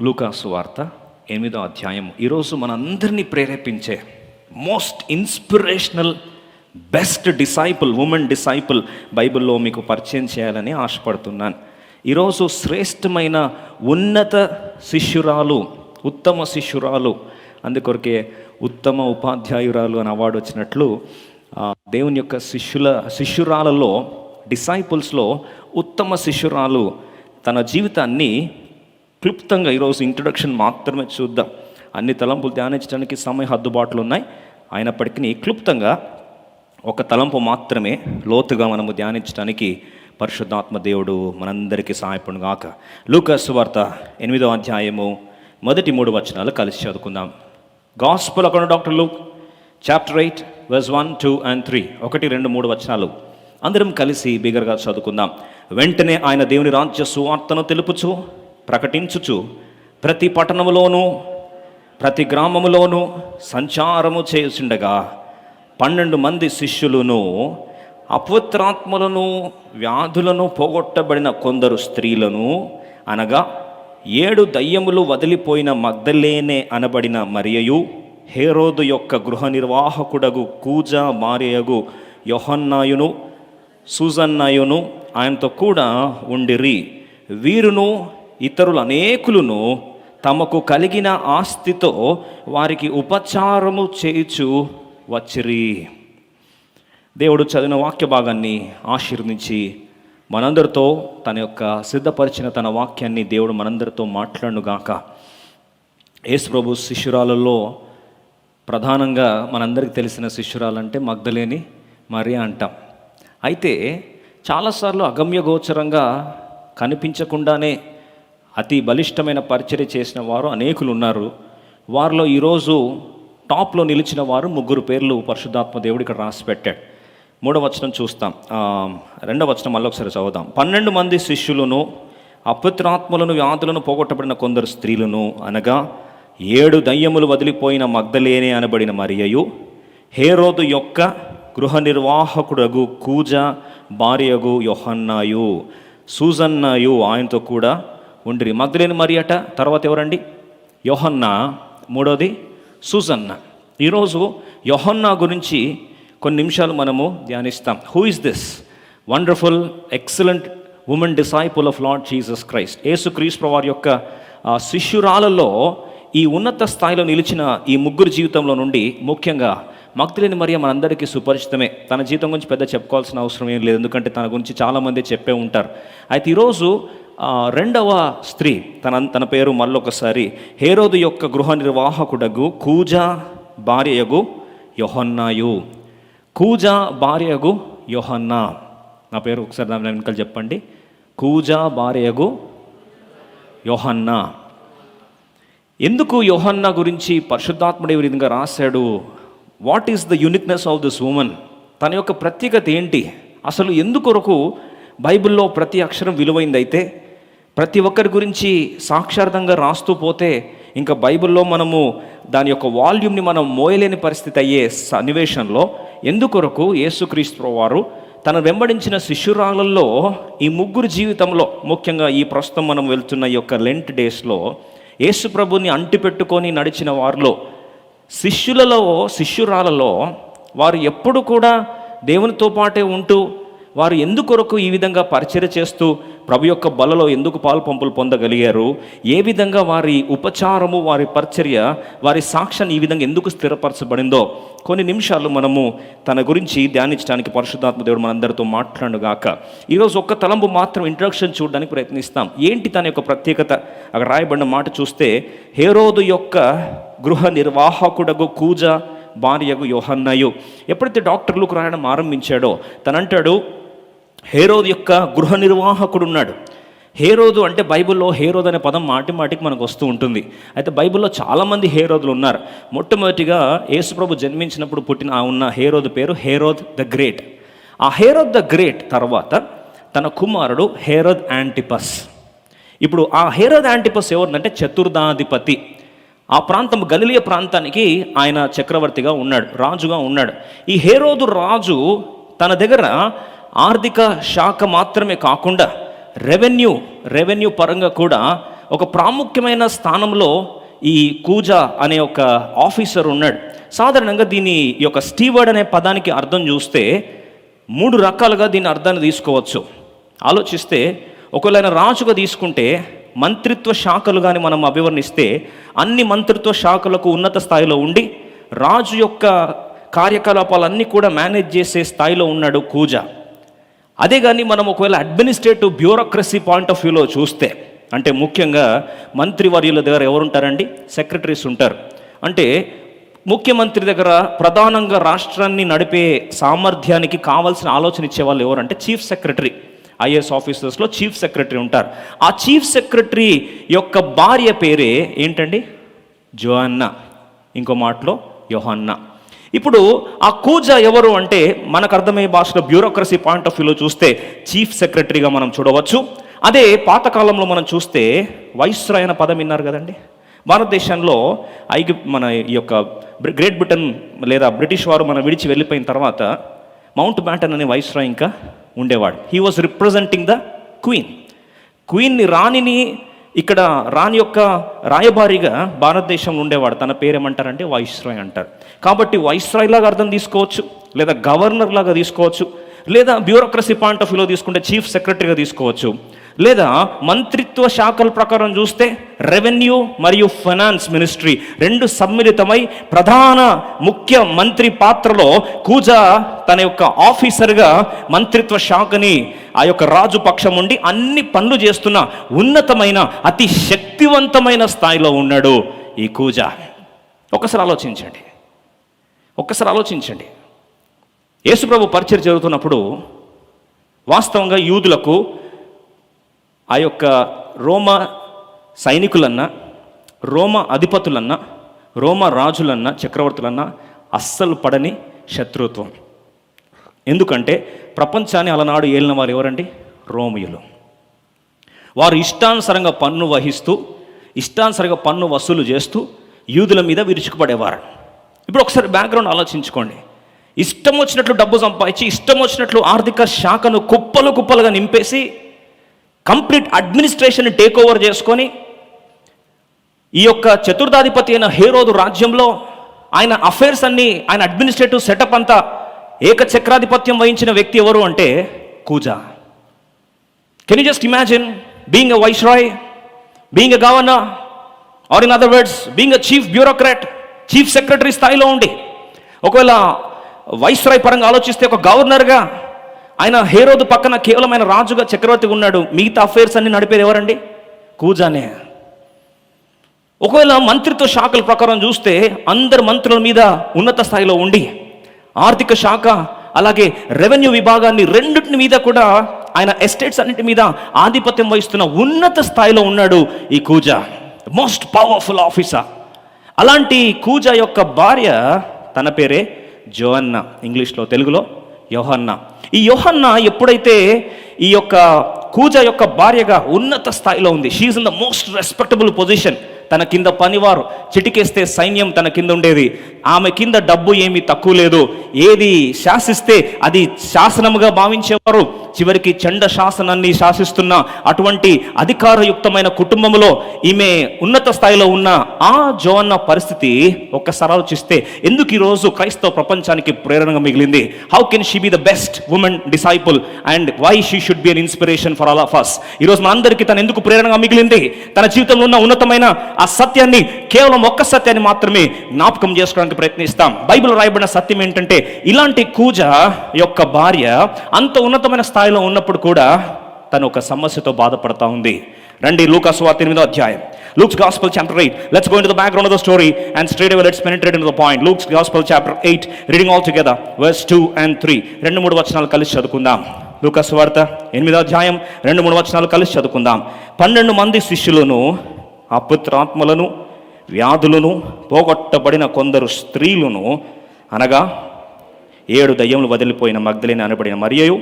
లూకాసు వార్త 8వ అధ్యాయం. ఈరోజు మనందరినీ ప్రేరేపించే most inspirational best disciple, women disciple బైబిల్లో మీకు పరిచయం చేయాలని ఆశపడుతున్నాను. ఈరోజు శ్రేష్టమైన ఉన్నత శిష్యురాలు, ఉత్తమ శిష్యురాలు, అందుకొరకే ఉత్తమ ఉపాధ్యాయురాలు అని అవార్డు వచ్చినట్లు దేవుని యొక్క శిష్యురాలలో, డిసైపుల్స్లో ఉత్తమ శిష్యురాలు తన జీవితాన్ని క్లుప్తంగా ఈరోజు ఇంట్రొడక్షన్ మాత్రమే చూద్దాం. అన్ని తలంపులు ధ్యానించడానికి సమయ హద్దుబాట్లు ఉన్నాయి. అయినప్పటికీ క్లుప్తంగా ఒక తలంపు మాత్రమే లోతుగా మనము ధ్యానించడానికి పరిశుద్ధాత్మ దేవుడు మనందరికీ సహాయపడును గాక. లూకాసు వార్త 8వ అధ్యాయము మొదటి 3 వచనాలు కలిసి చదువుకుందాం. Gospel according to doctor Luke chapter 8 verse 1, 2 and 3. 1, 2, 3 వచనాలు అందరం కలిసి బిగరగా చదువుకుందాం. వెంటనే ఆయన దేవుని రాజ్య సువార్తను తెలుపుచు ప్రకటించుచు ప్రతి పట్టణములోనూ ప్రతి గ్రామములోనూ సంచారము చేయుచుండగా 12 మంది శిష్యులను, అపవిత్రాత్మలను, వ్యాధులను పోగొట్టబడిన కొందరు స్త్రీలను, అనగా 7 దయ్యములు వదిలిపోయిన మగ్దలేనే అనబడిన మరియయు, హేరోదు యొక్క గృహ నిర్వాహకుడగు కూజా భార్యయగు యోహన్నాయును, సూజన్నాయును ఆయనతో కూడా ఉండిరి. వీరును ఇతరులు అనేకులను తమకు కలిగిన ఆస్తితో వారికి ఉపచారము చేయుచు వచ్చిరి. దేవుడు చదివిన వాక్య భాగాన్ని ఆశీర్వదించి మనందరితో తన యొక్క సిద్ధపరిచిన తన వాక్యాన్ని దేవుడు మనందరితో మాట్లాడుగాక. యేసు ప్రభు శిష్యురాలలో ప్రధానంగా మనందరికీ తెలిసిన శిష్యురాలంటే మగ్దలేని మరియ అంటాం. అయితే చాలాసార్లు అగమ్యగోచరంగా కనిపించకుండానే అతి బలిష్టమైన పరిచర్య చేసిన వారు అనేకులు ఉన్నారు. వారిలో ఈరోజు టాప్లో నిలిచిన వారు 3 పేర్లు పరిశుద్ధాత్మ దేవుడు ఇక్కడ రాసి పెట్టాడు. 3వ వచనం చూస్తాం, 2వ వచనం మళ్ళీ ఒకసారి చదువుదాం. 12 మంది శిష్యులను, అపవిత్రాత్మలను, వ్యాధులను పోగొట్టబడిన కొందరు స్త్రీలను, అనగా 7 దయ్యములు వదిలిపోయిన మగ్దలేనే అనబడిన మరియయు, హేరోదు యొక్క గృహ నిర్వాహకుడగు కూజా భార్యగు యోహన్నాయు, సూజన్నాయు ఆయనతో కూడా ఉండిరి. మగ్దలేని మరియట, తర్వాత ఎవరండి? యోహన్నా, 3వది సూజన్నా. ఈరోజు యోహన్నా గురించి కొన్ని నిమిషాలు మనము ధ్యానిస్తాం. Who is this wonderful excellent women disciple of Lord Jesus Christ? యేసుక్రీస్తు వారి యొక్క శిష్యురాలలో ఈ ఉన్నత స్థాయిలో నిలిచిన ఈ 3 జీవితంలో నుండి ముఖ్యంగా మగ్దలేని మరియ మనందరికీ సుపరిచితమే. తన జీవితం గురించి పెద్ద చెప్పుకోవాల్సిన అవసరం ఏం లేదు, ఎందుకంటే తన గురించి చాలామంది చెప్పే ఉంటారు. అయితే ఈరోజు 2వ స్త్రీ, తన పేరు మళ్ళొకసారి, హేరోదు యొక్క గృహ నిర్వాహకుడగు కూజా భార్యయగు యోహన్నాయు. కూజా భార్యయగు యోహన్నా. నా పేరు ఒకసారి దాని వెనకాల చెప్పండి. కూజా భార్యయగు యోహన్నా. ఎందుకు యోహన్నా గురించి పరిశుద్ధాత్ముడు ఈ విధంగా రాశాడు? What is the uniqueness of this woman? తన యొక్క ప్రత్యేకత ఏంటి? అసలు ఎందుకొరకు బైబిల్లో ప్రతి అక్షరం విలువైందైతే ప్రతి ఒక్కరి గురించి సాక్షార్థంగా రాస్తూ పోతే ఇంకా బైబిల్లో మనము దాని యొక్క వాల్యూమ్ని మనం మోయలేని పరిస్థితి అయ్యే సన్నివేశంలో ఎందుకొరకు యేసుక్రీస్తు వారు తన వెంబడించిన శిష్యురాలలో ఈ 3 జీవితంలో, ముఖ్యంగా ఈ ప్రస్తుతం మనం వెళ్తున్న ఈ యొక్క లెంట్ డేస్లో యేసు ప్రభుని అంటిపెట్టుకొని నడిచిన వారిలో, శిష్యురాలలో వారు ఎప్పుడు కూడా దేవునితో పాటే ఉంటూ వారు ఎందుకొరకు ఈ విధంగా పరిచర్య చేస్తూ ప్రభు యొక్క బలలో ఎందుకు పాలు పంపులు పొందగలిగారు? ఏ విధంగా వారి ఉపచారము, వారి పరిచర్య, వారి సాక్ష్యాన్ని ఈ విధంగా ఎందుకు స్థిరపరచబడిందో కొన్ని నిమిషాలు మనము తన గురించి ధ్యానించడానికి పరిశుద్ధాత్మ దేవుడు మనందరితో మాట్లాడుగాక. ఈరోజు ఒక్క తలంపు మాత్రం ఇంట్రడక్షన్ చూడడానికి ప్రయత్నిస్తాం. ఏంటి తన యొక్క ప్రత్యేకత? అక్కడ రాయబడిన మాట చూస్తే, హేరోదు యొక్క గృహ నిర్వాహకుడగు కూజా భార్యగు యోహన్నాయు. ఎప్పుడైతే డాక్టర్ లూక్ రాయడం ఆరంభించాడో తనంటాడు, హేరోదు యొక్క గృహ నిర్వాహకుడు ఉన్నాడు. హేరోదు అంటే బైబిల్లో హేరోదు అనే పదం మాటికి మనకు వస్తూ ఉంటుంది. అయితే బైబిల్లో చాలామంది హేరోదులు ఉన్నారు. మొట్టమొదటిగా యేసుప్రభు జన్మించినప్పుడు ఉన్న హేరోదు పేరు హేరోద్ ద గ్రేట్. ఆ హేరోద్ ద గ్రేట్ తర్వాత తన కుమారుడు హేరోద్ యాంటిపస్. ఇప్పుడు ఆ హేరోద్ యాంటిపస్ ఎవరినంటే చతుర్థాధిపతి. ఆ ప్రాంతం గలిలియ ప్రాంతానికి ఆయన చక్రవర్తిగా ఉన్నాడు, రాజుగా ఉన్నాడు. ఈ హేరోదు రాజు తన దగ్గర ఆర్థిక శాఖ మాత్రమే కాకుండా రెవెన్యూ పరంగా కూడా ఒక ప్రాముఖ్యమైన స్థానంలో ఈ కూజా అనే ఒక ఆఫీసర్ ఉన్నాడు. సాధారణంగా దీని ఈ యొక్క స్టీవర్డ్ అనే పదానికి అర్థం చూస్తే 3 రకాలుగా దీని అర్థాన్ని తీసుకోవచ్చు. ఆలోచిస్తే ఒకవేళ రాజుగా తీసుకుంటే మంత్రిత్వ శాఖలు కానీ మనం అభివర్ణిస్తే అన్ని మంత్రిత్వ శాఖలకు ఉన్నత స్థాయిలో ఉండి రాజు యొక్క కార్యకలాపాలన్నీ కూడా మేనేజ్ చేసే స్థాయిలో ఉన్నాడు కూజా. అదే కానీ మనం ఒకవేళ అడ్మినిస్ట్రేటివ్ బ్యూరోక్రసీ పాయింట్ ఆఫ్ వ్యూలో చూస్తే, అంటే ముఖ్యంగా మంత్రివర్యుల దగ్గర ఎవరుంటారండి? సెక్రటరీస్ ఉంటారు. అంటే ముఖ్యమంత్రి దగ్గర ప్రధానంగా రాష్ట్రాన్ని నడిపే సామర్థ్యానికి కావాల్సిన ఆలోచన ఇచ్చే వాళ్ళు ఎవరంటే చీఫ్ సెక్రటరీ. ఐఏఎస్ ఆఫీసర్స్లో చీఫ్ సెక్రటరీ ఉంటారు. ఆ చీఫ్ సెక్రటరీ యొక్క భార్య పేరే ఏంటండి? జోయన్నా, ఇంకో మాటలో యోహన్నా. ఇప్పుడు ఆ కూజా ఎవరు అంటే మనకు అర్థమయ్యే భాషలో బ్యూరోక్రసీ పాయింట్ ఆఫ్ వ్యూలో చూస్తే చీఫ్ సెక్రటరీగా మనం చూడవచ్చు. అదే పాతకాలంలో మనం చూస్తే వైస్రాయ్ అనే పదం విన్నారు కదండి. భారతదేశంలో మన ఈ యొక్క గ్రేట్ బ్రిటన్ లేదా బ్రిటిష్ వారు మనం విడిచి వెళ్ళిపోయిన తర్వాత మౌంట్ బ్యాటన్ అనే వైస్రాయ్ ఇంకా ఉండేవాడు. హీ వాజ్ రిప్రజెంటింగ్ ద క్వీన్ని రాణిని ఇక్కడ రాణి యొక్క రాయబారిగా భారతదేశంలో ఉండేవాడు. తన పేరేమంటారంటే వైస్రాయ్ అంటారు. కాబట్టి వైస్రాయ్ లాగా అర్థం తీసుకోవచ్చు, లేదా గవర్నర్ లాగా తీసుకోవచ్చు, లేదా బ్యూరోక్రసీ పాయింట్ ఆఫ్ వ్యూలో తీసుకుంటే చీఫ్ సెక్రటరీగా తీసుకోవచ్చు, లేదా మంత్రిత్వ శాఖల ప్రకారం చూస్తే రెవెన్యూ మరియు ఫైనాన్స్ మినిస్ట్రీ 2 సమ్మిళితమై ప్రధాన ముఖ్య మంత్రి పాత్రలో కూజా తన యొక్క ఆఫీసర్గా మంత్రిత్వ శాఖని ఆ యొక్క రాజు పక్షం ఉండి అన్ని పనులు చేస్తున్న ఉన్నతమైన అతి శక్తివంతమైన స్థాయిలో ఉన్నాడు ఈ కూజా. ఒక్కసారి ఆలోచించండి. యేసుప్రభు పరిచర్య జరుగుతున్నప్పుడు వాస్తవంగా యూదులకు ఆ యొక్క రోమా సైనికులన్నా, రోమా అధిపతులన్నా, రోమా రాజులన్నా, చక్రవర్తులన్నా అస్సలు పడని శత్రుత్వం. ఎందుకంటే ప్రపంచాన్ని అలనాడు ఏలిన వారు ఎవరండి? రోమియులు. వారు ఇష్టానుసారంగా పన్ను వహిస్తూ, ఇష్టానుసారంగా పన్ను వసూలు చేస్తూ యూదుల మీద విరుచుకుపడేవారు. ఇప్పుడు ఒకసారి బ్యాక్గ్రౌండ్ ఆలోచించుకోండి. ఇష్టం వచ్చినట్లు డబ్బు సంపాదించి, ఇష్టం వచ్చినట్లు ఆర్థిక శాఖను కుప్పలుగా నింపేసి కంప్లీట్ అడ్మినిస్ట్రేషన్ టేక్ ఓవర్ చేసుకొని ఈ యొక్క చతుర్థాధిపతి అయిన హేరోదు రాజ్యంలో ఆయన అఫైర్స్ అన్ని, ఆయన అడ్మినిస్ట్రేటివ్ సెటప్ అంతా ఏకచక్రాధిపత్యం వహించిన వ్యక్తి ఎవరు అంటే కూజా. Can you just imagine being a viceroy, being a governor, or in other words being a chief bureaucrat, chief secretary స్థాయిలో ఉండి, ఒకవేళ వైస్రాయ్ పరంగా ఆలోచిస్తే ఒక గవర్నర్గా ఆయన హేరోదు పక్కన కేవలం ఆయన రాజుగా చక్రవర్తి ఉన్నాడు. మిగతా అఫైర్స్ అన్ని నడిపేది ఎవరండి? కూజానే. ఒకవేళ మంత్రిత్వ శాఖల ప్రకారం చూస్తే అందరు మంత్రుల మీద ఉన్నత స్థాయిలో ఉండి ఆర్థిక శాఖ అలాగే రెవెన్యూ విభాగాన్ని రెండింటి మీద కూడా ఆయన ఎస్టేట్స్ అన్నిటి మీద ఆధిపత్యం వహిస్తున్న ఉన్నత స్థాయిలో ఉన్నాడు ఈ కూజా, మోస్ట్ పవర్ఫుల్ ఆఫీసర్. అలాంటి కూజా యొక్క భార్య తన పేరే జోయన్నా, ఇంగ్లీష్లో, తెలుగులో యోహన్నా. ఈ యోహన్నా ఎప్పుడైతే ఈ యొక్క కూజా యొక్క భార్యగా ఉన్నత స్థాయిలో ఉంది, she's in the most respectable position. తన కింద పనివారు, చిటికేస్తే సైన్యం తన కింద ఉండేది. ఆమె కింద డబ్బు ఏమీ తక్కువ లేదు. ఏది శాసిస్తే అది శాసనముగా భావించేవారు. చివరికి చండ శాసనాన్ని శాసిస్తున్న అటువంటి అధికారయుక్తమైన కుటుంబంలో ఈమె ఉన్నత స్థాయిలో ఉన్న ఆ జోయన్నా పరిస్థితి ఒక్కసారి ఆలోచిస్తే ఎందుకు ఈరోజు క్రైస్తవ ప్రపంచానికి ప్రేరణగా మిగిలింది? How can she be the best women disciple and why she should be an inspiration for all of us? ఈరోజు మనందరికీ తను ఎందుకు ప్రేరణగా మిగిలింది? తన జీవితంలో ఉన్న ఉన్నతమైన ఆ సత్యాన్ని, కేవలం ఒక్క సత్యాన్ని మాత్రమే జ్ఞాపకం చేసుకోవడానికి ప్రయత్నిస్తాం. బైబిల్ రాయబడిన సత్యం ఏంటంటే ఇలాంటి కూజా యొక్క భార్య అంత ఉన్నతమైన స్థాయిలో ఉన్నప్పుడు కూడా తను ఒక సమస్యతో బాధపడతా ఉంది. రండి లూకా సువార్త 8వ అధ్యాయం, Luke's Gospel chapter 8. Let's go into the background of the story and straight away let's penetrate into the point. Luke's Gospel chapter 8, reading all together verse 2 and 3. 2-3 వచనాలు కలిసి చదువుకుందాం. లూకా సువార్త 8వ అధ్యాయం 2-3 వచనాలు కలిసి చదువుకుందాం. 12 మంది శిష్యులను, అపవిత్రాత్మలను, వ్యాధులను పోగొట్టబడిన కొందరు స్త్రీలను, అనగా 7 దయ్యములు వదిలిపోయిన మగ్దలేనే అనబడిన మరియయు,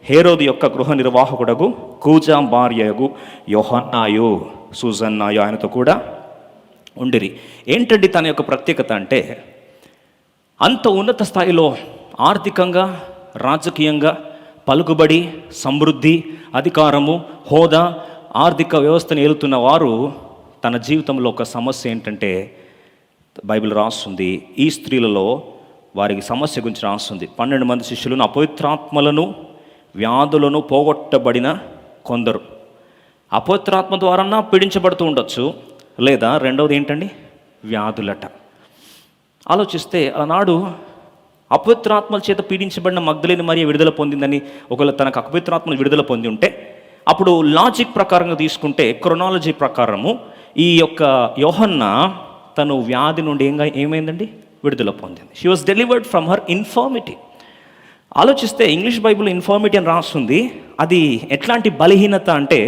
హేరోదు యొక్క గృహ నిర్వాహకుడగు కూజా భార్యయగు యోహన్నాయు, సూజన్నాయు ఆయనతో కూడా ఉండిరి. ఏంటండి తన యొక్క ప్రత్యేకత అంటే, అంత ఉన్నత స్థాయిలో ఆర్థికంగా, రాజకీయంగా, పలుకుబడి, సమృద్ధి, అధికారము, హోదా, ఆర్థిక వ్యవస్థను ఏలుతున్న వారు తన జీవితంలో ఒక సమస్య ఏంటంటే బైబిల్ రాస్తుంది, ఈ స్త్రీలలో వారికి సమస్య గురించి రాస్తుంది. 12 మంది శిష్యులను, అపవిత్రాత్మలను వ్యాధులను పోగొట్టబడిన కొందరు. అపవిత్రాత్మ ద్వారా పీడించబడుతూ ఉండొచ్చు, లేదా రెండవది ఏంటండి, వ్యాధులట. ఆలోచిస్తే ఆనాడు అపవిత్రాత్మల చేత పీడించబడిన మగ్దలేని మరియ విడుదల పొందిందని, ఒకవేళ తనకు అపవిత్రాత్మలు విడుదల పొంది ఉంటే, అప్పుడు లాజిక్ ప్రకారంగా తీసుకుంటే, క్రొనాలజీ ప్రకారము ఈ యొక్క యోహన్న తను వ్యాధి నుండి ఏమైందండి, విడుదల పొందింది. She was delivered from her infirmity. ఆలోచిస్తే ఇంగ్లీష్ బైబిల్ ఇన్ఫర్మిటీ అని రాస్తుంది. అది ఎట్లాంటి బలహీనత అంటే,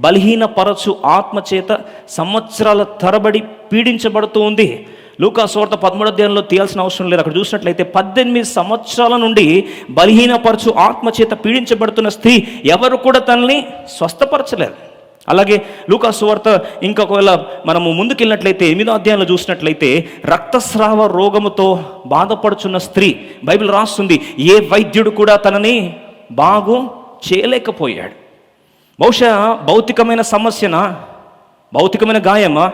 బలహీనపరచు ఆత్మచేత సంవత్సరాల తరబడి పీడించబడుతూ ఉంది. లూకా సువార్త 13వ అధ్యాయంలో తీయాల్సిన అవసరం లేదు. అక్కడ చూసినట్లయితే 18 సంవత్సరాల నుండి బలహీనపరచు ఆత్మచేత పీడించబడుతున్న స్త్రీ ఎవరు కూడా తనని స్వస్థపరచలేదు. అలాగే లూకా సువార్త ఇంకొకవేళ మనము ముందుకెళ్ళినట్లయితే 8వ అధ్యాయంలో చూసినట్లయితే రక్తస్రావ రోగముతో బాధపడుచున్న స్త్రీ, బైబిల్ రాస్తుంది, ఏ వైద్యుడు కూడా తనని బాగు చేయలేకపోయాడు. బహుశా భౌతికమైన సమస్యనా, భౌతికమైన గాయమా,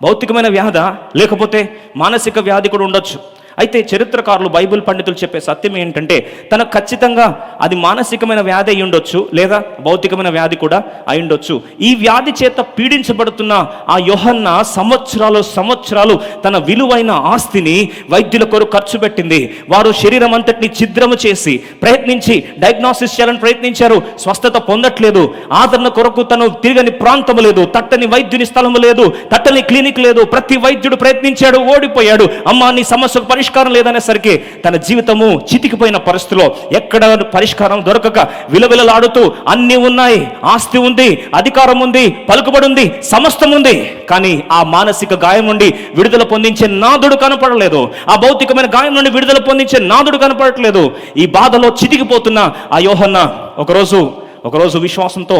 భౌతికమైన వ్యాధ, లేకపోతే మానసిక వ్యాధి కూడా ఉండొచ్చు. అయితే చరిత్రకారులు, బైబిల్ పండితులు చెప్పే సత్యం ఏంటంటే, తనకు ఖచ్చితంగా అది మానసికమైన వ్యాధి అయి ఉండొచ్చు, లేదా భౌతికమైన వ్యాధి కూడా అయి ఉండొచ్చు. ఈ వ్యాధి చేత పీడించబడుతున్న ఆ యోహన్న సంవత్సరాలు తన విలువైన ఆస్తిని వైద్యుల కొరకు ఖర్చు పెట్టింది. వారు శరీరం అంతటిని ఛిద్రము చేసి ప్రయత్నించి డయాగ్నోసిస్ చేయాలని ప్రయత్నించారు, స్వస్థత పొందట్లేదు. ఆదరణ కొరకు తను తిరగని ప్రాంతము లేదు, తట్టని వైద్యుని స్థలము లేదు, తట్టని క్లినిక్ లేదు. ప్రతి వైద్యుడు ప్రయత్నించాడు, ఓడిపోయాడు. అమ్మా, నీ సమస్యకు పరిష్కారం లేదనేసరికి తన జీవితము చితికిపోయిన పరిస్థితిలో, ఎక్కడ పరిష్కారం దొరకక విలవిలలాడుతూ, అన్నీ ఉన్నాయి, ఆస్తి ఉంది, అధికారం ఉంది, పలుకుబడి ఉంది, సమస్తం ఉంది, కానీ ఆ మానసిక గాయం నుండి విడుదల పొందించే నాదుడు కనపడలేదు. ఆ భౌతికమైన గాయం నుండి విడుదల పొందించే నాదుడు కనపడట్లేదు. ఈ బాధలో చితికిపోతున్న ఆ యోహన్న ఒకరోజు విశ్వాసంతో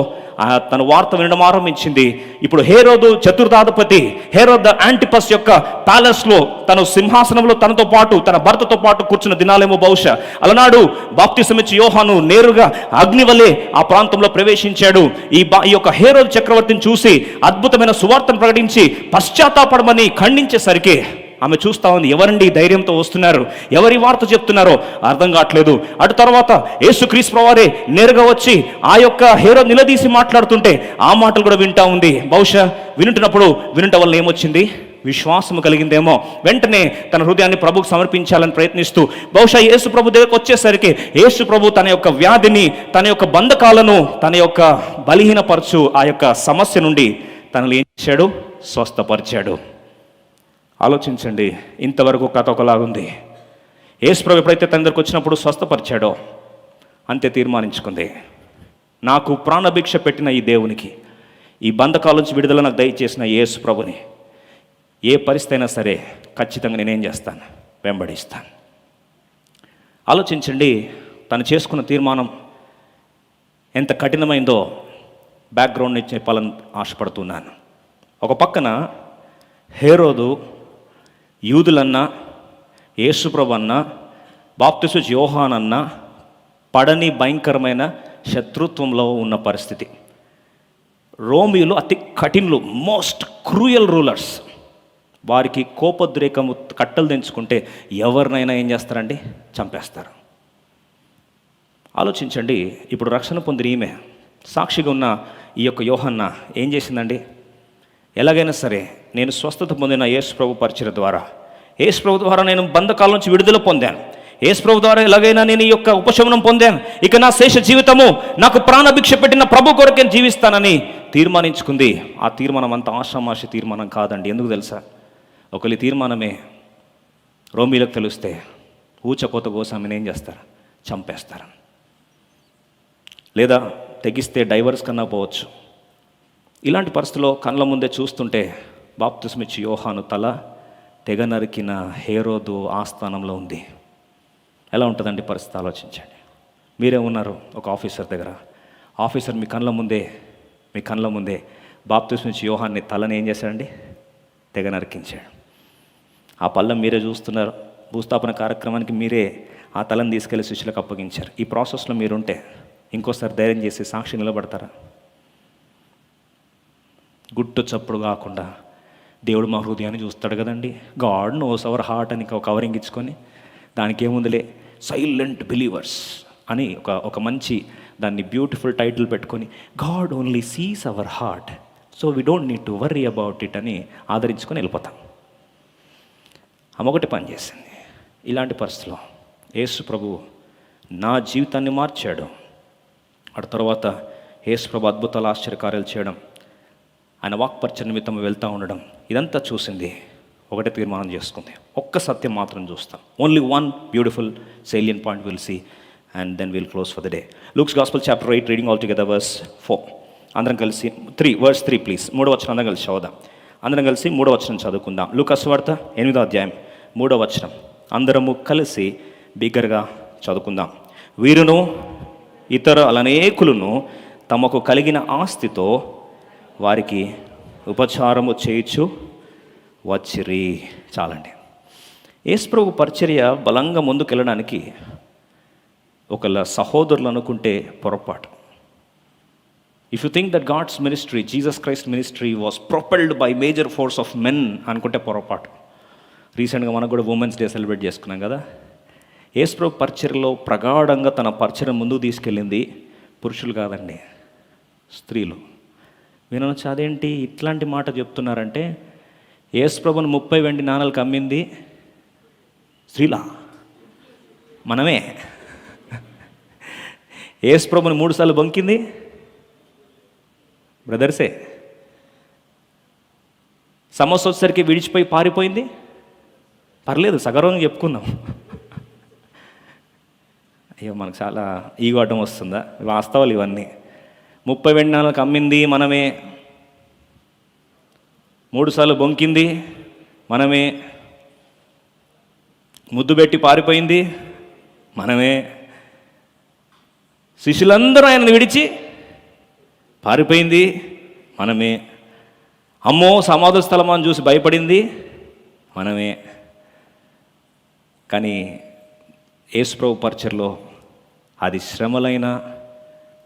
తన వార్త వినడం ఆరంభించింది. ఇప్పుడు హేరోదు చతుర్థాధిపతి, హేరోద్ యాంటిపస్ యొక్క ప్యాలెస్లో తను సింహాసనంలో తనతో పాటు, తన భర్తతో పాటు కూర్చున్న దినాలేమో బహుశా. అలనాడు బాప్తిసమిచ్చి యోహాను నేరుగా అగ్ని వలె ఆ ప్రాంతంలో ప్రవేశించాడు. ఈ యొక్క హేరోదు చక్రవర్తిని చూసి అద్భుతమైన సువార్తను ప్రకటించి పశ్చాత్తాపడమని ఖండించేసరికి ఆమె చూస్తా ఉంది, ఎవరండి ధైర్యంతో వస్తున్నారు, ఎవరి వార్త చెప్తున్నారో అర్థం కావట్లేదు. అటు తర్వాత యేసుక్రీస్తు ప్రభువారే నేరుగా వచ్చి ఆ యొక్క హేరోదు నిలదీసి మాట్లాడుతుంటే ఆ మాటలు కూడా వింటా ఉంది. బహుశా వినుట వల్ల ఏమొచ్చింది, విశ్వాసం కలిగిందేమో. వెంటనే తన హృదయాన్ని ప్రభుకు సమర్పించాలని ప్రయత్నిస్తూ బహుశా యేసు ప్రభు దగ్గరకు వచ్చేసరికి యేసు ప్రభు తన యొక్క వ్యాధిని, తన యొక్క బంధకాలను, తన యొక్క బలహీనపరచు ఆ యొక్క సమస్య నుండి తనని ఏం చేశాడు, స్వస్థపరిచాడు. ఆలోచించండి, ఇంతవరకు కథ ఒకలాగుంది. యేసు ప్రభు ఎప్పుడైతే తన దగ్గరకు వచ్చినప్పుడు స్వస్థపరిచాడో, అంతే తీర్మానించుకుంది, నాకు ప్రాణభిక్ష పెట్టిన ఈ దేవునికి, ఈ బంధకాల నుంచి విడుదల నాకు దయచేసిన యేసు ప్రభుని ఏ పరిస్థితి అయినా సరే ఖచ్చితంగా నేనేం చేస్తాను, వెంబడిస్తాను. ఆలోచించండి, తను చేసుకున్న తీర్మానం ఎంత కఠినమైందో బ్యాక్గ్రౌండ్ నుంచి చెప్పాలని ఆశపడుతున్నాను. ఒక పక్కన హేరోదు యూదులన్నా, యేసుప్రభు అన్నా, బాప్తిస్మ యోహాన్ అన్నా పడని భయంకరమైన శత్రుత్వంలో ఉన్న పరిస్థితి. రోమియోలు అతి కఠినులు, మోస్ట్ క్రూయల్ రూలర్స్. వారికి కోపోద్రేకము కట్టలు తెంచుకుంటే ఎవరినైనా ఏం చేస్తారండి, చంపేస్తారు. ఆలోచించండి, ఇప్పుడు రక్షణ పొందిన ఈమె, సాక్షిగా ఉన్న ఈ యొక్క యోహన్న ఏం చేసిందండి, ఎలాగైనా సరే నేను స్వస్థత పొందిన యేసు ప్రభు పరిచయం ద్వారా, యేసు ప్రభు ద్వారా నేను బంధకాల నుంచి విడుదల పొందాను, యేసు ప్రభు ద్వారా ఎలాగైనా నేను ఈ యొక్క ఉపశమనం పొందాను, ఇక నా శేష జీవితము నాకు ప్రాణభిక్ష పెట్టిన ప్రభు కొరకే జీవిస్తానని తీర్మానించుకుంది. ఆ తీర్మానం అంత ఆషామాషి తీర్మానం కాదండి. ఎందుకు తెలుసా, ఒకరి తీర్మానమే రోమిలకు తెలిస్తే ఊచకోత కోసం ఏం చేస్తారు, చంపేస్తారు, లేదా తెగిస్తే డైవర్స్ కన్నా పోవచ్చు. ఇలాంటి పరిస్థితుల్లో కళ్ళ ముందే చూస్తుంటే బాప్తిస్మిచ్చి యోహాను తల తెగ నరికిన హేరోదు ఆస్థానంలో ఉంది. ఎలా ఉంటుందండి పరిస్థితి, ఆలోచించండి. మీరే ఉన్నారు ఒక ఆఫీసర్ దగ్గర, ఆఫీసర్ మీ కళ్ళ ముందే బాప్తిస్మిచ్చి యోహాన్ని తలని ఏం చేశాడండి, తెగ నరికించాడు. ఆ పళ్ళం మీరే చూస్తున్నారు. భూస్థాపన కార్యక్రమానికి మీరే ఆ తలని తీసుకెళ్లి శిష్యులకు అప్పగించారు. ఈ ప్రాసెస్లో మీరుంటే ఇంకోసారి ధైర్యం చేసి సాక్షి నిలబడతారా? గుట్టు చప్పుడు కాకుండా దేవుడు మా హృదయాన్ని చూస్తాడు కదండి. గాడ్ నోస్ అవర్ హార్ట్ అని కవరింగ్ ఇచ్చుకొని దానికి ఏముందిలే సైలెంట్ బిలీవర్స్ అని ఒక మంచి దాన్ని బ్యూటిఫుల్ టైటిల్ పెట్టుకొని God only sees our heart, so we don't need to worry about it అని ఆదరించుకొని వెళ్ళిపోతాం. ఒకటి పని చేసింది. ఇలాంటి పరిస్థితిలో యేసు ప్రభు నా జీవితాన్ని మార్చాడు. ఆ తర్వాత యేసు ప్రభు అద్భుతాలు ఆశ్చర్యకార్యాలు చేయడం, ఆయన వాక్పరిచయ నిమిత్తం వెళ్తూ ఉండడం, ఇదంతా చూసింది. ఒకటే తీర్మానం చేసుకుంది, ఒక్క సత్యం మాత్రం చూస్తాం. Only one beautiful salient point will see and then will close for the day. Luke's gospel chapter 8 reading all together verse 4. అందరం కలిసి verse 3 ప్లీజ్. 3వ వచనం అందరం కలిసి చదువుదాం. అందరం కలిసి 3వ వచనం చదువుకుందాం. లూకా సువార్త 8వ అధ్యాయం 3వ వచనం అందరము కలిసి బిగ్గరగా చదువుకుందాం. వీరును ఇతర అనేకులను తమకు కలిగిన ఆస్తితో వారికి ఉపచారము చేయుచు వచ్చిరి. చాలండి. యేసు ప్రభు పరిచర్య బలంగా ముందుకెళ్ళడానికి ఒకళ్ళ సహోదరులు అనుకుంటే పొరపాటు. If you think that God's ministry, Jesus Christ ministry was propelled by major force of men అనుకుంటే పొరపాటు. రీసెంట్గా మనకు కూడా ఉమెన్స్ డే సెలబ్రేట్ చేసుకున్నాం కదా. యేసు ప్రభు పరిచర్యలో ప్రగాఢంగా తన పరిచర్య ముందుకు తీసుకెళ్ళింది పురుషులు కాదండి, స్త్రీలు. వినొచ్చు, అదేంటి ఇట్లాంటి మాట చెప్తున్నారంటే, యేసు ప్రభుని 30 వెండి నాణాలకు అమ్మింది స్త్రీలా? మనమే. యేసు ప్రభుని 3 సార్లు బొంకింది బ్రదర్సే. సమస్య వచ్చేసరికి విడిచిపోయి పారిపోయింది, పర్లేదు సగర్వంగా చెప్పుకుందాం. అయ్యో మనకు చాలా ఈగో అడ్డం వస్తుందా? వాస్తవాలు ఇవన్నీ. 30 వెండి నాణాలకు అమ్మింది మనమే, 3 సార్లు బొంకింది మనమే, ముద్దు పెట్టి పారిపోయింది మనమే, శిష్యులందరూ ఆయనను విడిచి పారిపోయింది మనమే, అమ్మో సమాధి స్థలం అని చూసి భయపడింది మనమే. కానీ యేసు ప్రభు పరిచర్లో అది శ్రమలైన,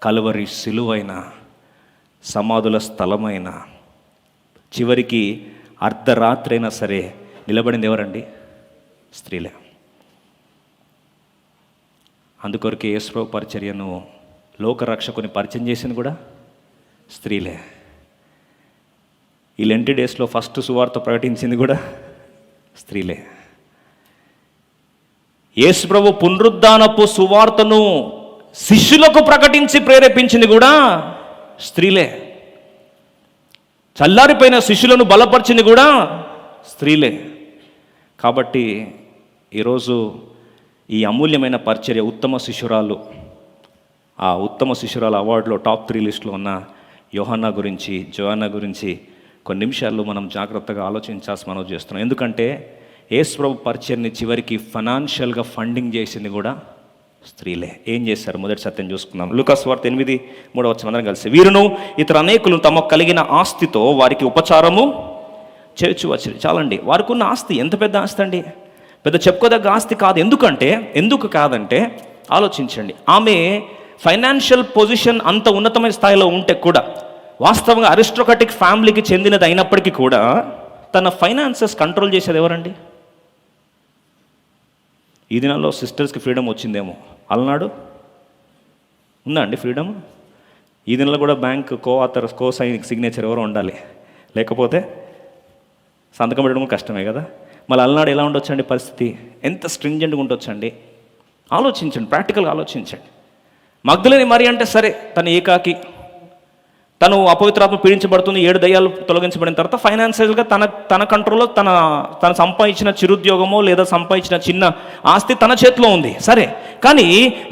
కలువరి సిలువైన, సమాధుల స్థలమైన, చివరికి అర్ధరాత్రి అయినా సరే నిలబడింది ఎవరండి? స్త్రీలే. అందుకొరకే యేసు ప్రభు పరిచర్యను లోకరక్షకుని పరిచయం చేసింది కూడా స్త్రీలే. ఈ లెంటి డేస్లో ఫస్ట్ సువార్త ప్రకటించింది కూడా స్త్రీలే. యేసు ప్రభు పునరుద్ధానపు సువార్తను శిష్యులకు ప్రకటించి ప్రేరేపించింది కూడా స్త్రీలే. చల్లారిపోయిన శిష్యులను బలపరిచింది కూడా స్త్రీలే. కాబట్టి ఈరోజు ఈ అమూల్యమైన పరిచర్య ఉత్తమ శిష్యురాలు, ఆ ఉత్తమ శిష్యురాలు అవార్డులో టాప్ 3 లిస్టులో ఉన్న యోహన్నా గురించి, జోయన్నా గురించి కొన్ని నిమిషాల్లో మనం జాగ్రత్తగా ఆలోచించాల్సి మనం చేస్తున్నాం. ఎందుకంటే యేసు ప్రభు పరిచర్ని చివరికి ఫైనాన్షియల్గా ఫండింగ్ చేసింది కూడా స్త్రీలే. ఏం చేశారు? మొదటి సత్యం చూసుకుందాం. లూకా సువార్త 8:3 అందరం కలిసి, వీరును ఇతర అనేకులు తమకు కలిగిన ఆస్తితో వారికి ఉపచారము చేర్చు వచ్చి. చాలండి. వారికి ఉన్న ఆస్తి ఎంత పెద్ద ఆస్తి అండి, పెద్ద చెప్పుకోదగ్గ ఆస్తి కాదు. ఎందుకు కాదంటే ఆలోచించండి. ఆమె ఫైనాన్షియల్ పొజిషన్ అంత ఉన్నతమైన స్థాయిలో ఉంటే కూడా, వాస్తవంగా అరిస్టోక్రటిక్ ఫ్యామిలీకి చెందినది అయినప్పటికీ కూడా, తన ఫైనాన్సెస్ కంట్రోల్ చేసేది ఎవరండి? ఈ దినాల్లో సిస్టర్స్కి ఫ్రీడమ్ వచ్చిందేమో, అలనాడు ఉందా అండి ఫ్రీడమ్? ఈ దినాల్లో కూడా బ్యాంక్ కో సిగ్నేచర్ ఎవరో ఉండాలి, లేకపోతే సంతకం పెట్టడం కష్టమే కదా. మళ్ళీ అలనాడు ఎలా ఉండొచ్చండి పరిస్థితి? ఎంత స్ట్రింజెంట్గా ఉండొచ్చండి? ఆలోచించండి, ప్రాక్టికల్గా ఆలోచించండి. మగ్దలేని మరి అంటే సరే, తను ఏకాకి, తను అపవిత్రాత్మ పీడించబడుతుంది, 7 దయ్యాలు తొలగించబడిన తర్వాత ఫైనాన్షియల్గా తన కంట్రోల్లో తన సంపాదించిన చిరుద్యోగమో లేదా సంపాదించిన చిన్న ఆస్తి తన చేతిలో ఉంది, సరే. కానీ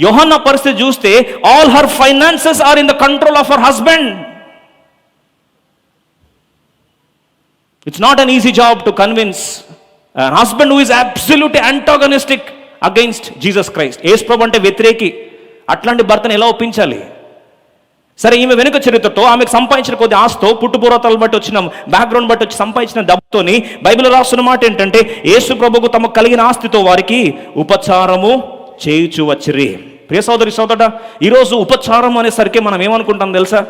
యోహన్నా పరిస్థితి చూస్తే all her finances are in the control of her husband. It's not an easy job to convince an husband who is absolutely antagonistic against Jesus Christ. యేసు ప్రభు అంటే వ్యతిరేకి. అట్లాంటి భర్తను ఎలా ఒప్పించాలి? సరే, ఈమె వెనుక చరిత్రతో, ఆమెకు సంపాదించిన కొద్ది ఆస్తో, పుట్టుపూర్వతలు బట్టి వచ్చిన బ్యాక్గ్రౌండ్ బట్టి వచ్చి సంపాదించిన డబ్బుతోని బైబిల్ రాస్తున్న మాట ఏంటంటే, యేసు ప్రభుకు తమకు కలిగిన ఆస్తితో వారికి ఉపచారము చేయుచు వచ్చిరి. ప్రియ సోదరి సోదరుడా, ఈరోజు ఉపచారం అనేసరికి మనం ఏమనుకుంటాం తెలుసా?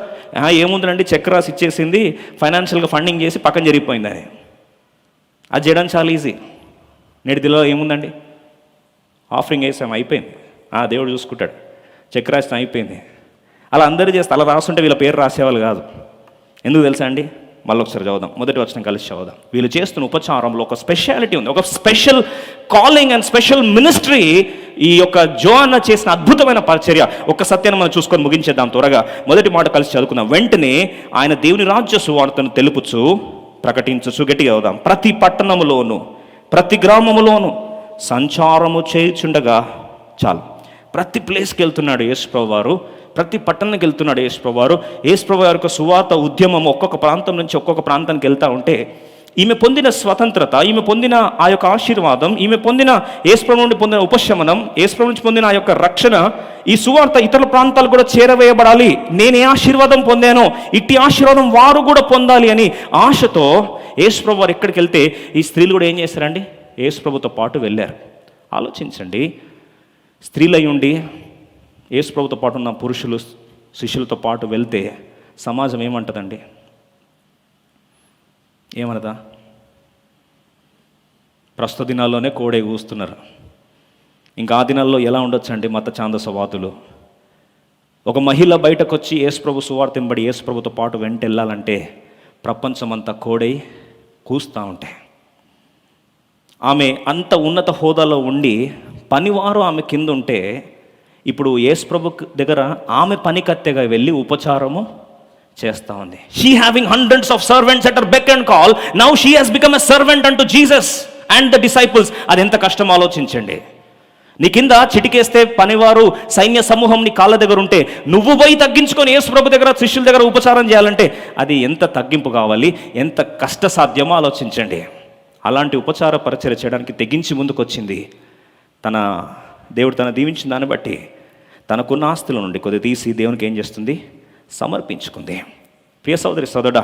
ఏముందండి చెక్ రాసి ఇచ్చేసింది, ఫైనాన్షియల్గా ఫండింగ్ చేసి పక్కన జరిగిపోయిందని. అది చేయడానికి చాలా ఈజీ. నేటి దిలో ఏముందండి, ఆఫరింగ్ వేసాం అయిపోయింది, దేవుడు చూసుకుంటాడు, చెక్ రాసిన అయిపోయింది. అలా అందరూ చేస్తే అలా రాస్తుంటే వీళ్ళ పేరు రాసేవాళ్ళు కాదు. ఎందుకు తెలుసా అండి? మళ్ళీ ఒకసారి చదువుదాం, మొదటి వచనం కలిసి చదువుదాం. వీళ్ళు చేస్తున్న ఉపచారంలో ఒక స్పెషాలిటీ ఉంది, ఒక special calling and special ministry. ఈ యొక్క జోఅన్న చేసిన అద్భుతమైన పరిచర్య. ఒక సత్యాన్ని మనం చూసుకొని ముగించేద్దాం త్వరగా. మొదటి మాట కలిసి చదువుకుందాం. వెంటనే ఆయన దేవుని రాజ్య సువార్తను తెలుపుచు ప్రకటించుచు, గట్టిగా చదువుదాం. ప్రతి పట్టణములోను ప్రతి గ్రామములోను సంచారము చేయుచుండగా, చాలు, ప్రతి ప్లేస్కి వెళ్తున్నాడు యేసుప్రభు వారు, ప్రతి పట్టణానికి వెళ్తున్నాడు యేసుప్రభు వారు. యేసుప్రభు వారి యొక్క సువార్త ఉద్యమం ఒక్కొక్క ప్రాంతం నుంచి ఒక్కొక్క ప్రాంతానికి వెళ్తూ ఉంటే, ఈమె పొందిన స్వతంత్రత, ఈమె పొందిన ఆ యొక్క ఆశీర్వాదం, ఈమె పొందిన యేసుప్రభు నుండి పొందిన ఉపశమనం, యేసుప్రభు నుంచి పొందిన ఆ యొక్క రక్షణ, ఈ సువార్త ఇతర ప్రాంతాలు కూడా చేరవేయబడాలి. నేను ఏ ఆశీర్వాదం పొందానో ఇట్టి ఆశీర్వాదం వారు కూడా పొందాలి అని ఆశతో యేసుప్రభు వారు ఎక్కడికి వెళ్తే ఈ స్త్రీలు కూడా ఏం చేశారండి? యేసుప్రభుతో పాటు వెళ్ళారు. ఆలోచించండి, స్త్రీలై ఉండి యేసుప్రభుతో పాటు ఉన్న పురుషులు శిష్యులతో పాటు వెళ్తే సమాజం ఏమంటుందండి? ఏమనదా? ప్రస్తుత దినాల్లోనే కోడే కూస్తున్నారు. ఇంకా ఆ దినాల్లో ఎలా ఉండొచ్చండి మత ఛాందసవాదులు? ఒక మహిళ బయటకు వచ్చి యేసుప్రభు సువార్త వెంబడి యేసుప్రభుతో పాటు వెంట వెళ్ళాలంటే ప్రపంచమంతా కోడై కూస్తూ ఉంటాయి. ఆమె అంత ఉన్నత హోదాలో ఉండి పనివారు ఆమె కింద ఉంటే, ఇప్పుడు యేసుప్రభు దగ్గర ఆమె పనికత్తెగా వెళ్ళి ఉపచారము చేస్తూ ఉంది. She having hundreds of servants at her beck and call, now she has become a servant అంటూ జీసస్ అండ్ ద డిసైపుల్స్. అది ఎంత కష్టం ఆలోచించండి. నీ కింద చిటికేస్తే పనివారు సైన్య సమూహం నీ కాళ్ళ దగ్గర ఉంటే, నువ్వు పోయి తగ్గించుకొని యేసుప్రభు దగ్గర శిష్యుల దగ్గర ఉపచారం చేయాలంటే అది ఎంత తగ్గింపు కావాలి, ఎంత కష్టసాధ్యమో ఆలోచించండి. అలాంటి ఉపచార పరిచర్య చేయడానికి తెగించి ముందుకు వచ్చింది. దేవుడు తన దీవించిన దాన్ని బట్టి తనకున్న ఆస్తుల నుండి కొద్ది తీసి దేవునికి ఏం చేస్తుంది? సమర్పించుకుంది. ప్రియ సోదరి సోదరుడా,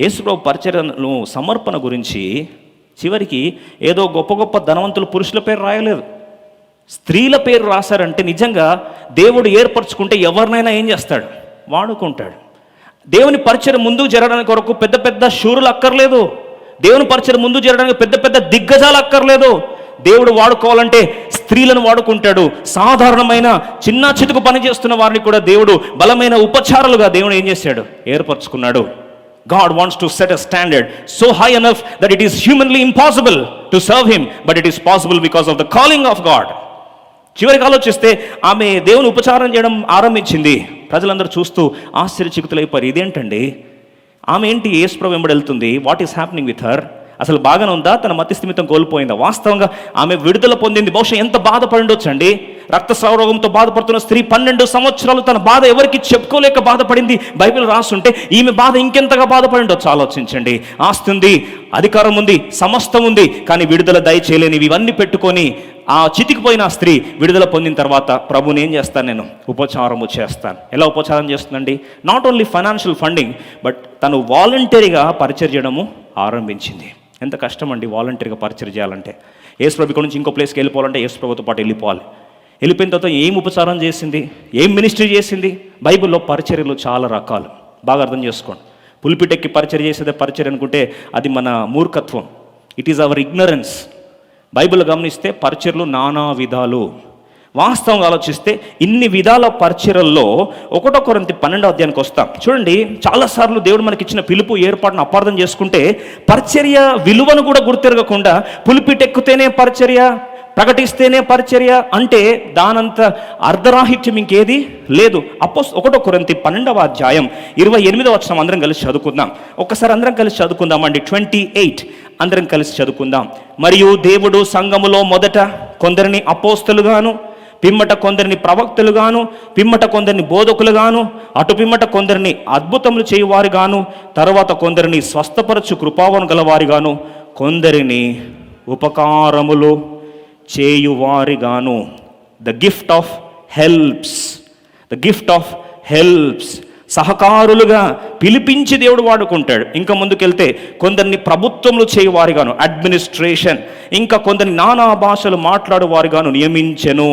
యేసుప్రభు పరిచర్యను సమర్పణ గురించి చివరికి ఏదో గొప్ప గొప్ప ధనవంతుల పురుషుల పేరు రాయలేదు, స్త్రీల పేరు రాశారంటే నిజంగా దేవుడు ఏర్పరచుకుంటే ఎవరినైనా ఏం చేస్తాడు? వాడుకుంటాడు. దేవుని పరిచర్య ముందుకు జరగడానికి కొరకు పెద్ద పెద్ద శూరులు అక్కర్లేదు. దేవుని పరిచర్య ముందు జరగడానికి పెద్ద పెద్ద దిగ్గజాలు అక్కర్లేదు. దేవుడు వాడుకోవాలంటే స్త్రీలను వాడుకుంటాడు. సాధారణమైన చిన్న చితుకు పని చేస్తున్న వారిని కూడా దేవుడు బలమైన ఉపచారాలుగా దేవుడు ఏం చేశాడు? ఏర్పరచుకున్నాడు. God wants to set a standard so high enough that it is humanly impossible to serve him, but it is possible because of the calling of God. చివరికి ఆలోచిస్తే ఆమె దేవుని ఉపచారం చేయడం ఆరంభించింది. ప్రజలందరూ చూస్తూ ఆశ్చర్యచకితులైపోయారు. ఇదేంటండి, ఆమె ఏంటి యేసుప్రభు వెంబడి వెళ్తుంది? What is happening with her? అసలు బాగానే ఉందా? తన మతిస్థిమితం కోల్పోయిందా? వాస్తవంగా ఆమె విడుదల పొందింది. బహుశా ఎంత బాధపడి ఉండొచ్చండి. రక్తస్రావ రోగంతో బాధపడుతున్న స్త్రీ 12 సంవత్సరాలు తన బాధ ఎవరికి చెప్పుకోలేక బాధపడింది. బైబిల్ రాస్తుంటే ఈమె బాధ ఇంకెంతగా బాధపడి ఉండొచ్చు ఆలోచించండి. ఆస్తి ఉంది, అధికారం ఉంది, సమస్తం ఉంది, కానీ విడుదల దయచేయలేనివి ఇవన్నీ పెట్టుకొని ఆ చితికిపోయిన స్త్రీ విడుదల పొందిన తర్వాత, ప్రభుని ఏం చేస్తాను? నేను ఉపచారము చేస్తాను. ఎలా ఉపచారం చేస్తుందండి? Not only financial funding, but తను వాలంటరీగా పరిచర్య చేయడము ఆరంభించింది. ఎంత కష్టం అండి వాలంటరీగా పరిచర్య చేయాలంటే. యేసుప్రభు ఇక్కడ నుంచి ఇంకో ప్లేస్కి వెళ్ళిపోవాలంటే యేసుప్రభుతో పాటు వెళ్ళిపోవాలి. వెళ్ళిపోయిన తర్వాత ఏం ఉపచారం చేసింది? ఏం మినిస్ట్రీ చేసింది? బైబిల్లో పరిచర్యలు చాలా రకాలు, బాగా అర్థం చేసుకోండి. పులిపిటెక్కి పరిచర్య చేసేదే పరిచర్య అనుకుంటే అది మన మూర్ఖత్వం. It is our ignorance. Bible గమనిస్తే పరిచర్యలు నానా విధాలు. వాస్తవంగా ఆలోచిస్తే ఇన్ని విధాల పరిచర్యల్లో 1 కొరింథీ 12వ అధ్యాయానికి వస్తాం. చూడండి, చాలాసార్లు దేవుడు మనకి ఇచ్చిన పిలుపు ఏర్పాటును అపార్థం చేసుకుంటే పరిచర్య విలువను కూడా గుర్తెరగకుండా పులిపిటెక్కుతేనే పరిచర్య, ప్రకటిస్తేనే పరిచర్య అంటే దానంత అర్ధరాహిత్యం ఇంకేది లేదు. 1 కొరింథీ 12వ అధ్యాయం 28వ వచనం అందరం కలిసి చదువుకుందాం. ఒక్కసారి అందరం కలిసి చదువుకుందామండి. 28 అందరం కలిసి చదువుకుందాం. మరియు దేవుడు సంఘములో మొదట కొందరిని అపోస్తలుగాను, పిమ్మట కొందరిని ప్రవక్తలుగాను, పిమ్మట కొందరిని బోధకులుగాను, అటు పిమ్మట కొందరిని అద్భుతములు చేయువారిగాను, తర్వాత కొందరిని స్వస్థపరచు కృపావను గలవారిగాను, కొందరిని ఉపకారములు చేయువారిగాను. ద గిఫ్ట్ ఆఫ్ హెల్ప్స్ సహకారులుగా పిలిపించి దేవుడు వాడుకుంటాడు. ఇంకా ముందుకెళ్తే కొందరిని ప్రభుత్వములు చేయవారిగాను, అడ్మినిస్ట్రేషన్, ఇంకా కొందరిని నానా భాషలు మాట్లాడేవారిగాను నియమించెను.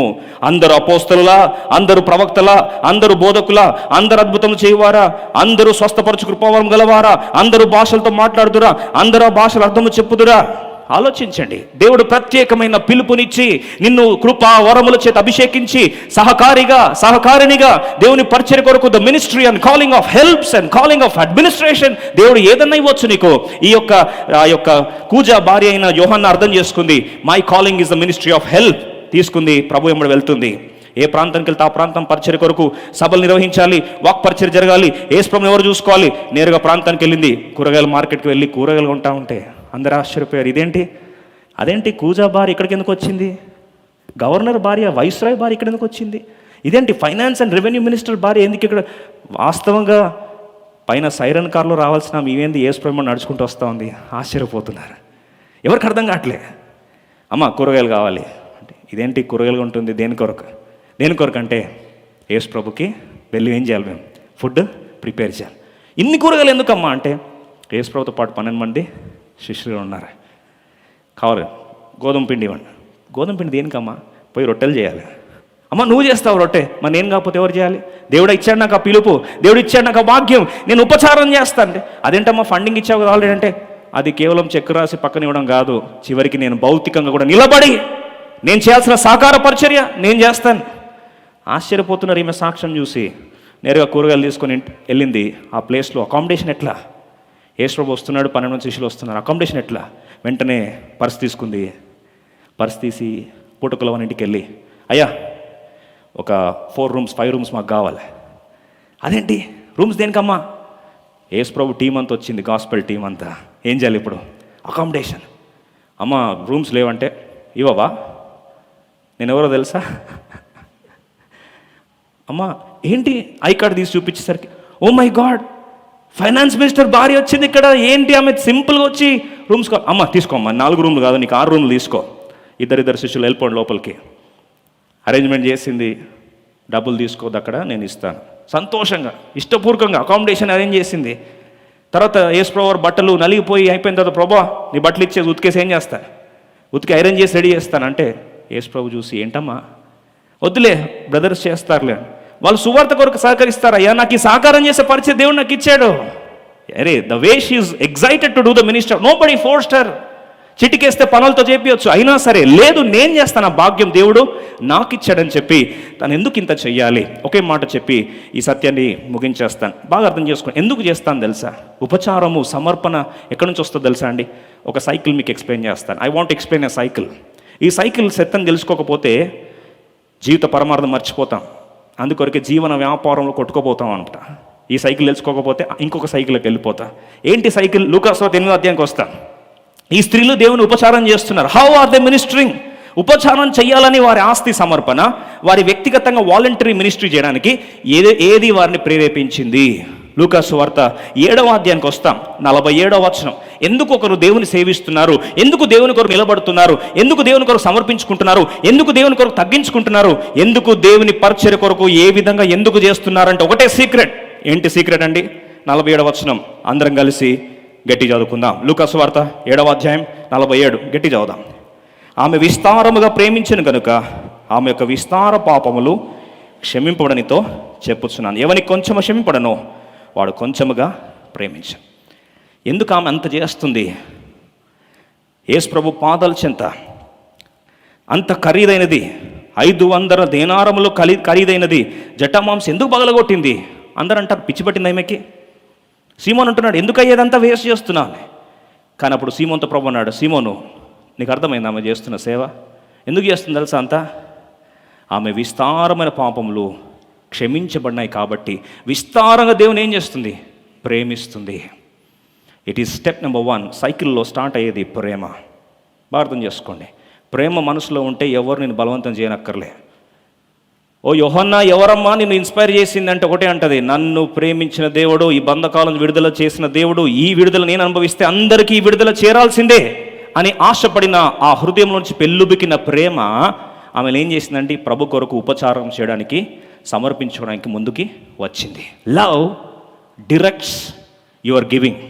అందరూ అపోస్తలులా, అందరూ ప్రవక్తలా, అందరూ బోధకులా, అందరూ అద్భుతములు చేయవారా, అందరూ స్వస్థపరచు కృపావరం గలవారా, అందరూ భాషలతో మాట్లాడుదురా, అందరూ ఆ భాషల అర్థము చెప్పుదురా? ఆలోచించండి. దేవుడు ప్రత్యేకమైన పిలుపునిచ్చి నిన్ను కృపా వరముల చేత అభిషేకించి సహకారినిగా దేవుని పరిచర్య కొరకు the ministry and calling of helps and calling of administration దేవుడు ఏదన్నా ఇవ్వచ్చు నీకు. ఆ యొక్క కూజా భార్య అయిన యోహన్న అర్థం చేసుకుంది. My calling is the ministry of help. తీసుకుంది, ప్రభు వెంబడి వెళ్తుంది. ఏ ప్రాంతానికి వెళ్తే ఆ ప్రాంతం పరిచర్య కొరకు సభలు నిర్వహించాలి, వాక్ పరిచర్య జరగాలి, యేసు ప్రభువుని ఎవరు చూసుకోవాలి. నేరుగా ప్రాంతానికి వెళ్ళింది. కూరగాయల మార్కెట్కి వెళ్ళి కూరగాయలు కొంటా ఉంటే అందరూ ఆశ్చర్యపోయారు. అదేంటి కూజా భార్య ఇక్కడికి ఎందుకు వచ్చింది? గవర్నర్ భార్య, వైస్రాయ్ భార్య ఇక్కడ ఎందుకు వచ్చింది? ఇదేంటి ఫైనాన్స్ అండ్ రెవెన్యూ మినిస్టర్ భార్య ఎందుకు ఇక్కడ? వాస్తవంగా పైన సైరన్ కార్లో రావాల్సిన మేమేంది యేసు ప్రభువు నడుచుకుంటూ వస్తూ ఉంది. ఆశ్చర్యపోతున్నారు. ఎవరికి అర్థం కావట్లే. అమ్మ కూరగాయలు కావాలి అంటే, ఇదేంటి కూరగాయలు ఉంటుంది? దేని కొరకు అంటే యేసు ప్రభుకి వెళ్ళి ఏం చేయాలి? మేము ఫుడ్ ప్రిపేర్ చేయాలి. ఇన్ని కూరగాయలు ఎందుకమ్మా అంటే, యేసు ప్రభుతో పాటు 12 మంది శిష్యులు ఉన్నారు. కావాలి గోధుమ పిండి ఇవ్వండి. గోధుమ పిండి దేనికమ్మా? పోయి రొట్టెలు చేయాలి. అమ్మ నువ్వు చేస్తావు రొట్టె, మరి నేను కాకపోతే ఎవరు చేయాలి? దేవుడు ఇచ్చాడు నాకు ఆ పిలుపు, దేవుడు ఇచ్చాడు నాకు ఆ భాగ్యం, నేను ఉపచారం చేస్తాను. అదేంటమ్మా ఫండింగ్ ఇచ్చావు కదా ఆల్రెడీ అంటే, అది కేవలం చెక్ రాసి పక్కన ఇవ్వడం కాదు, చివరికి నేను భౌతికంగా కూడా నిలబడి నేను చేయాల్సిన సాకార పరిచర్య నేను చేస్తాను. ఆశ్చర్యపోతున్నారు ఈమె సాక్ష్యం చూసి. నేరుగా కూరగాయలు తీసుకొని వెళ్ళింది. ఆ ప్లేస్లో అకామిడేషన్ ఎట్లా? యేసు ప్రభు వస్తున్నాడు, 12 మంది శిష్యులు వస్తున్నారు, అకామిడేషన్ ఎట్లా? వెంటనే పర్స్ తీసుకుంది. పర్స్ తీసి పూటకుల వాళ్ళ ఇంటికి వెళ్ళి, అయ్యా ఒక 4 రూమ్స్ 5 రూమ్స్ మాకు కావాలి. అదేంటి రూమ్స్ దేనికమ్మా? యేసు ప్రభు టీం అంతా వచ్చింది, గాస్పెల్ టీం అంతా. ఏం చేయాలి ఇప్పుడు? అకామిడేషన్. అమ్మ రూమ్స్ లేవంటే, ఇవ్వవా? నేను ఎవరో తెలుసా? అమ్మ ఏంటి? ఐ కార్డు తీసి చూపించేసరికి, oh my god, finance minister భార్య వచ్చింది ఇక్కడ. ఏంటి ఆమె సింపుల్గా వచ్చి రూమ్స్ అమ్మ తీసుకోమ్మా, 4 రూమ్లు కాదు నీకు 6 రూమ్లు తీసుకో. ఇద్దరు శిష్యులు వెళ్ళిపోండి లోపలికి. అరేంజ్మెంట్ చేసింది. డబ్బులు తీసుకోవద్దు అక్కడ, నేను ఇస్తాను. సంతోషంగా ఇష్టపూర్వకంగా అకామిడేషన్ అరేంజ్ చేసింది. తర్వాత యేసు ప్రభు బట్టలు నలిగిపోయి అయిపోయిన తర్వాత, ప్రభా నీ బట్టలు ఇచ్చేసి ఉతికేసి ఏం చేస్తాను? ఉతికి ఐరన్ చేసి రెడీ చేస్తాను అంటే, యేసు ప్రభు చూసి, ఏంటమ్మా వద్దులే బ్రదర్స్ చేస్తారులే, వాళ్ళు సువార్త కొరకు సహకరిస్తారు. అయ్యా నాకు ఈ సహకారం చేసే పరిచయం దేవుడు నాకు ఇచ్చాడు. అరే the way she is excited to do the minister, nobody forced her. చిటికేస్తే పనులతో చేపించవచ్చు, అయినా సరే లేదు నేను చేస్తాను, ఆ భాగ్యం దేవుడు నాకు ఇచ్చాడని చెప్పి తను ఎందుకు ఇంత చెయ్యాలి? ఒకే మాట చెప్పి ఈ సత్యాన్ని ముగించేస్తాను. బాగా అర్థం చేసుకోండి. ఎందుకు చేస్తాను తెలుసా? ఉపచారము సమర్పణ ఎక్కడి నుంచి వస్తుందో తెలుసా అండి? ఒక సైకిల్ మీకు ఎక్స్ప్లెయిన్ చేస్తాను. I want explain a cycle. ఈ సైకిల్ సత్యం తెలుసుకోకపోతే జీవిత పరమార్థం మర్చిపోతాం. అందుకొరకే జీవన వ్యాపారంలో కొట్టుకోపోతాం అనమాట. ఈ సైకిల్ తెలుసుకోకపోతే ఇంకొక సైకిల్కి వెళ్ళిపోతా. ఏంటి సైకిల్? లూకాసు 8వ అధ్యాయానికి వస్తాం. ఈ స్త్రీలు దేవుని ఉపచారం చేస్తున్నారు. How are they ministering? ఉపచారం చేయాలని వారి ఆస్తి సమర్పణ, వారి వ్యక్తిగతంగా వాలంటరీ మినిస్ట్రీ చేయడానికి ఏది వారిని ప్రేరేపించింది? లూకాసు వార్త 7వ అధ్యాయానికి వస్తాం. 47వ వచనం. ఎందుకు ఒకరు దేవుని సేవిస్తున్నారు? ఎందుకు దేవుని కొరకు నిలబడుతున్నారు? ఎందుకు దేవుని కొరకు సమర్పించుకుంటున్నారు? ఎందుకు దేవుని కొరకు తగ్గించుకుంటున్నారు? ఎందుకు దేవుని పరిచర్య కొరకు ఏ విధంగా ఎందుకు చేస్తున్నారంటే ఒకటే సీక్రెట్. ఏంటి సీక్రెట్ అండి? 47వ వచనం అందరం కలిసి గట్టి చదువుకుందాం. లూకాసు వార్త 7వ అధ్యాయం 47 గట్టి చదువుదాం. ఆమె విస్తారముగా ప్రేమించను కనుక ఆమె యొక్క విస్తార పాపములు క్షమింపబడనితో చెప్పుచున్నాను. ఎవరికి కొంచెము క్షమింపడనో వాడు కొంచెముగా ప్రేమించను. ఎందుకు ఆమె అంత చేస్తుంది? యేసు ప్రభు పాదాల చెంత అంత ఖరీదైనది, 500 దేనారములు ఖరీదైనది జటామాంసం ఎందుకు పగలగొట్టింది? అందరూ అంటారు పిచ్చిపట్టింది ఆమెకి. సీమోన్ అంటున్నాడు, ఎందుకు అయ్యేదంతా వేస్ట్ చేస్తున్నాను? కానీ అప్పుడు సీమోన్తో ప్రభు అన్నాడు, సీమోను నీకు అర్థమైంది ఆమె చేస్తున్న సేవ ఎందుకు చేస్తుంది తెలుసా? అంతా ఆమె విస్తారమైన పాపములు క్షమించబడినాయి కాబట్టి విస్తారంగా దేవుని ఏం చేస్తుంది? ప్రేమిస్తుంది. It is step number 1. సైకిల్లో స్టార్ట్ అయ్యేది ప్రేమ. బాగా అర్థం చేసుకోండి. ప్రేమ మనసులో ఉంటే ఎవరు నేను బలవంతం చేయనక్కర్లే. ఓ యోహన్నా ఎవరమ్మా నిన్ను ఇన్స్పైర్ చేసిందంటే ఒకటే అంటది, నన్ను ప్రేమించిన దేవుడు, ఈ బంధకాలను విడుదల చేసిన దేవుడు, ఈ విడుదల నేను అనుభవిస్తే అందరికీ ఈ విడుదల చేరాల్సిందే అని ఆశపడిన ఆ హృదయం నుంచి పెళ్ళుబికిన ప్రేమ ఆమెను ఏం చేసిందంటే ప్రభు కొరకు ఉపచారం చేయడానికి సమర్పించుకోవడానికి ముందుకి వచ్చింది. Love directs your giving.